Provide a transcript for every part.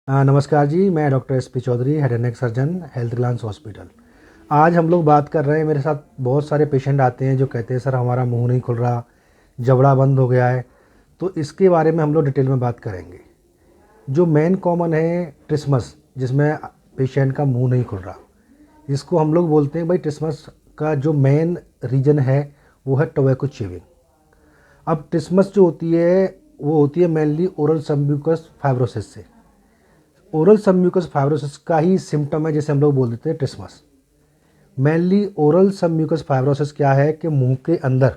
नमस्कार जी, मैं doctor S P. Chaudhary, head and neck surgeon, health glance hospital. आज हम लोग बात कर रहे हैं, मेरे साथ बहुत सारे पेशेंट आते हैं जो कहते हैं सर हमारा मुंह नहीं खुल रहा, जबड़ा बंद हो गया है। तो इसके बारे में हम लोग डिटेल में बात करेंगे। जो मेन कॉमन है ट्रिस्मस, जिसमें पेशेंट का मुंह नहीं खुल रहा, इसको हम लोग बोलते हैं भाई ट्रिस्मस का जो मेन रीज़न है वो है टोबैको च्यूइंग। अब ट्रिस्मस जो होती है वो होती है मेनली ओरल सबम्यूकस फाइब्रोसिस से। ओरल सबम्यूकस फाइब्रोसिस का ही सिम्टम है जिसे हम लोग बोल देते हैं trismus. Mainly oral submucous fibrosis क्या है कि मुंह के अंदर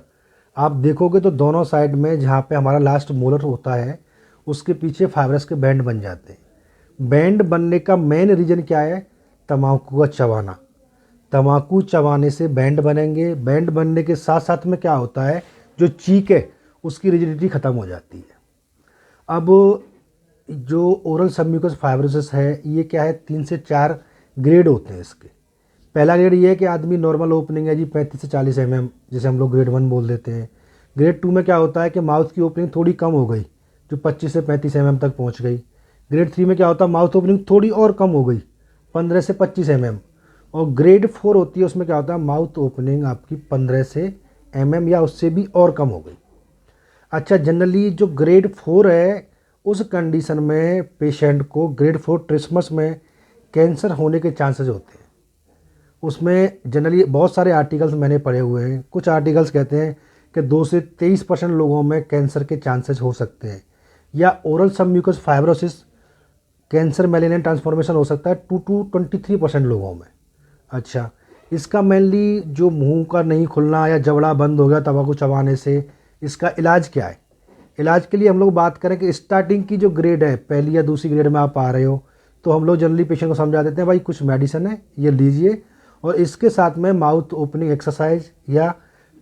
आप देखोगे तो दोनों साइड में जहाँ पे हमारा लास्ट मोलर होता है उसके पीछे फाइब्रस के बैंड बन जाते हैं। बैंड बनने का मेन रीज़न क्या है? तम्बाकू का चबाना। तम्बाकू चबाने से बैंड बनेंगे। बैंड बनने के साथ साथ में क्या होता है, जो चीक है उसकी रिजिडिटी ख़त्म हो जाती है। अब जो ओरल सबम्यूकस फाइब्रोसिस है ये क्या है, 3 से 4 ग्रेड होते हैं इसके। पहला ग्रेड ये है कि आदमी नॉर्मल ओपनिंग है जी 35 से 40 mm, जिसे हम लोग ग्रेड 1 बोल देते हैं। ग्रेड 2 में क्या होता है कि माउथ की ओपनिंग थोड़ी कम हो गई, जो 25 से 35 mm तक पहुंच गई। ग्रेड 3 में क्या होता है, माउथ ओपनिंग थोड़ी और कम हो गई, 15 से 25 mm। और ग्रेड 4 होती है, उसमें क्या होता है, माउथ ओपनिंग आपकी 15 से mm या उससे भी और कम हो गई। अच्छा, जनरली जो ग्रेड 4 है उस कंडीशन में पेशेंट को ग्रेड 4 ट्रिस्मस में कैंसर होने के चांसेस होते हैं। उसमें जनरली बहुत सारे आर्टिकल्स मैंने पढ़े हुए हैं। कुछ आर्टिकल्स कहते हैं कि 2 से 23% लोगों में कैंसर के चांसेस हो सकते हैं, या oral submucous fibrosis cancer malignant transformation हो सकता है 2 to 23% लोगों में। अच्छा, इसका मेनली जो मुंह का नहीं खुलना या जबड़ा बंद हो गया तंबाकू चबाने से, इसका इलाज क्या है? इलाज के लिए हम लोग बात करें कि स्टार्टिंग की जो ग्रेड है, पहली या दूसरी ग्रेड में आप आ रहे हो, तो हम लोग जनरली पेशेंट को समझा देते हैं भाई कुछ मेडिसिन है ये लीजिए, और इसके साथ में माउथ ओपनिंग एक्सरसाइज या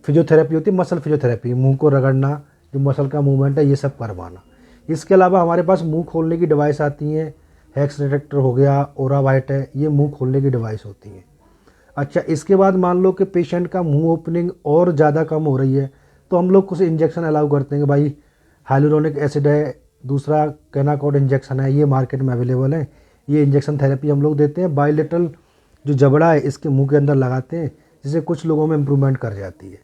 फिजियोथेरेपी होती है, मसल फिजियोथेरेपी, मुंह को रगड़ना, जो मसल का मूवमेंट है ये सब करवाना। इसके अलावा हमारे पास मुंह खोलने की डिवाइस आती हैं, हेक्स डिटेक्टर हो गया, ओरा वाइट है, ये मुंह खोलने की डिवाइस होती है। अच्छा, इसके बाद मान लो कि पेशेंट का मुंह ओपनिंग और ज़्यादा कम हो रही है, तो हम लोग कुछ इंजेक्शन अलाउ करते हैं कि भाई हाइलुरोनिक एसिड है, दूसरा केनाकॉड इंजेक्शन है, ये मार्केट में अवेलेबल है। ये इंजेक्शन थेरेपी हम लोग देते हैं। बायलेटरल जो जबड़ा है इसके मुंह के अंदर लगाते हैं, जिससे कुछ लोगों में इम्प्रूवमेंट कर जाती है।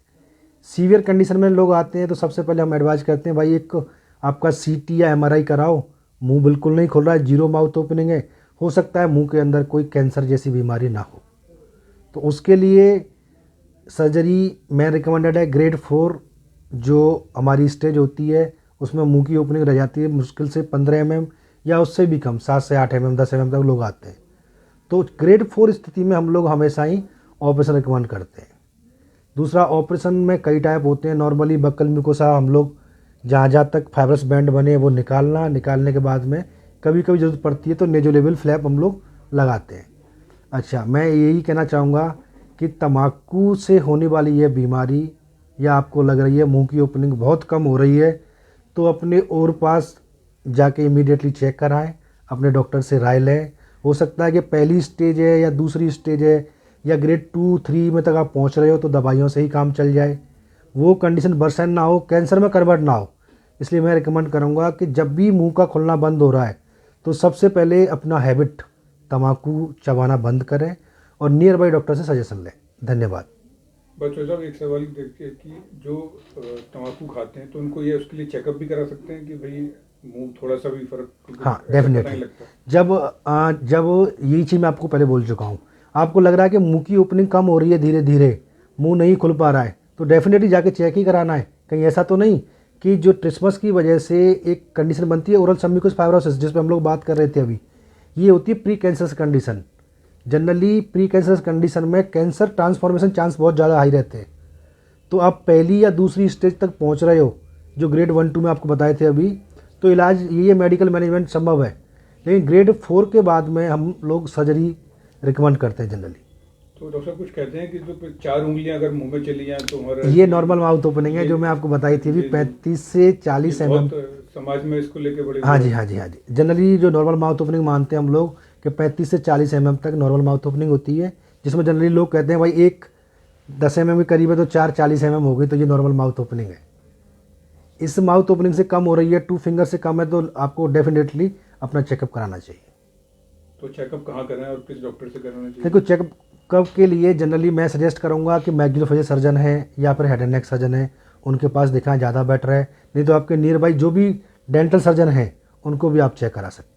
सीवियर कंडीशन में लोग आते हैं तो सबसे पहले हम एडवाइस करते हैं भाई एक आपका सीटी या एमआरआई कराओ। मुंह बिल्कुल नहीं खुल रहा है, जीरो माउथ ओपनिंग है, हो सकता है मुंह के अंदर कोई कैंसर जैसी बीमारी ना हो, तो उसके लिए सर्जरी में रिकमेंडेड है। ग्रेड 4 जो हमारी स्टेज होती है उसमें मुंह की ओपनिंग रह जाती है मुश्किल से 15 mm या उससे भी कम, 7 से 8 mm, 10 mm तक लोग आते हैं। तो ग्रेड 4 स्थिति में हम लोग हमेशा ही ऑपरेशन रिकमेंड करते हैं। दूसरा, ऑपरेशन में कई टाइप होते हैं। नॉर्मली बक्कल म्यूकोसा हम लोग जहाँ जहाँ तक फाइब्रस बैंड बने वो निकालने के बाद में कभी कभी ज़रूरत पड़ती है तो नेजोलेबल फ्लैप हम लोग लगाते हैं। अच्छा, मैं यही कहना चाहूँगा कि तम्बाकू से होने वाली यह बीमारी, या आपको लग रही है मुंह की ओपनिंग बहुत कम हो रही है, तो अपने और पास जाके इमीडिएटली चेक कराएं, अपने डॉक्टर से राय लें। हो सकता है कि पहली स्टेज है या दूसरी स्टेज है या ग्रेड 2-3 में तक आप पहुंच रहे हो, तो दवाइयों से ही काम चल जाए, वो कंडीशन वर्सन ना हो, कैंसर में कन्वर्ट ना हो। इसलिए मैं रिकमेंड करूंगा कि जब भी मुंह का खुलना बंद हो रहा है तो सबसे पहले अपना हैबिट तम्बाकू चबाना बंद करें और नियर बाई डॉक्टर से सजेशन लें। धन्यवाद। बच्चों साहब, एक सवाल देखिए कि जो तम्बाकू खाते हैं तो उनको ये उसके लिए चेकअप भी करा सकते हैं कि भाई मुंह थोड़ा सा भी फर्क, हाँ, ऐसा पता नहीं डेफिनेटली। लगता? जब यही चीज़ मैं आपको पहले बोल चुका हूँ, आपको लग रहा है कि मुंह की ओपनिंग कम हो रही है, धीरे धीरे मुंह नहीं खुल पा रहा है, तो डेफिनेटली जाके चेक ही कराना है। कहीं ऐसा तो नहीं कि जो ट्रिस्मस की वजह से एक कंडीशन बनती है ओरल सबम्यूकस फाइब्रोसिस, जिस पर हम लोग बात कर रहे थे अभी, ये होती है pre cancerous condition. Generally pre cancerous condition में कैंसर ट्रांसफॉर्मेशन चांस बहुत ज़्यादा हाई रहते हैं। तो आप पहली या दूसरी स्टेज तक पहुंच रहे हो, जो ग्रेड 1-2 में आपको बताए थे अभी, तो इलाज ये मेडिकल मैनेजमेंट संभव है। लेकिन ग्रेड 4 के बाद में हम लोग सर्जरी रिकमेंड करते हैं जनरली। तो डॉक्टर साहब कुछ कहते हैं कि जो 4 उंगलियां अगर मुंह में चली जाएं तो हमारा ये नॉर्मल माउथ ओपनिंग है, जो मैं आपको बताई थी अभी, 35 से 40 mm। समाज में इसको लेके बड़े हाँ जी, हाँ जी, हाँ जी। जनरली जो नॉर्मल माउथ ओपनिंग मानते हैं हम लोग कि 35 से 40 mm तक नॉर्मल माउथ ओपनिंग होती है, जिसमें जनरली लोग कहते हैं भाई एक 10 mm के करीब है तो 4 40 mm हो गई, तो ये नॉर्मल माउथ ओपनिंग है। इस माउथ ओपनिंग से कम हो रही है, 2 फिंगर से कम है, तो आपको डेफिनेटली अपना चेकअप कराना चाहिए। तो चेकअप कहाँ कराएं और किस डॉक्टर से कराना चाहिए? देखो, चेकअप के लिए जनरली मैं सजेस्ट करूँगा कि मैग्जिलोफेशियल सर्जन है या फिर हेड एंड नेक सर्जन है, उनके पास दिखाएं, ज़्यादा बेटर है। नहीं तो आपके नियर बाई जो भी डेंटल सर्जन हैं उनको भी आप चेक करा सकते हैं।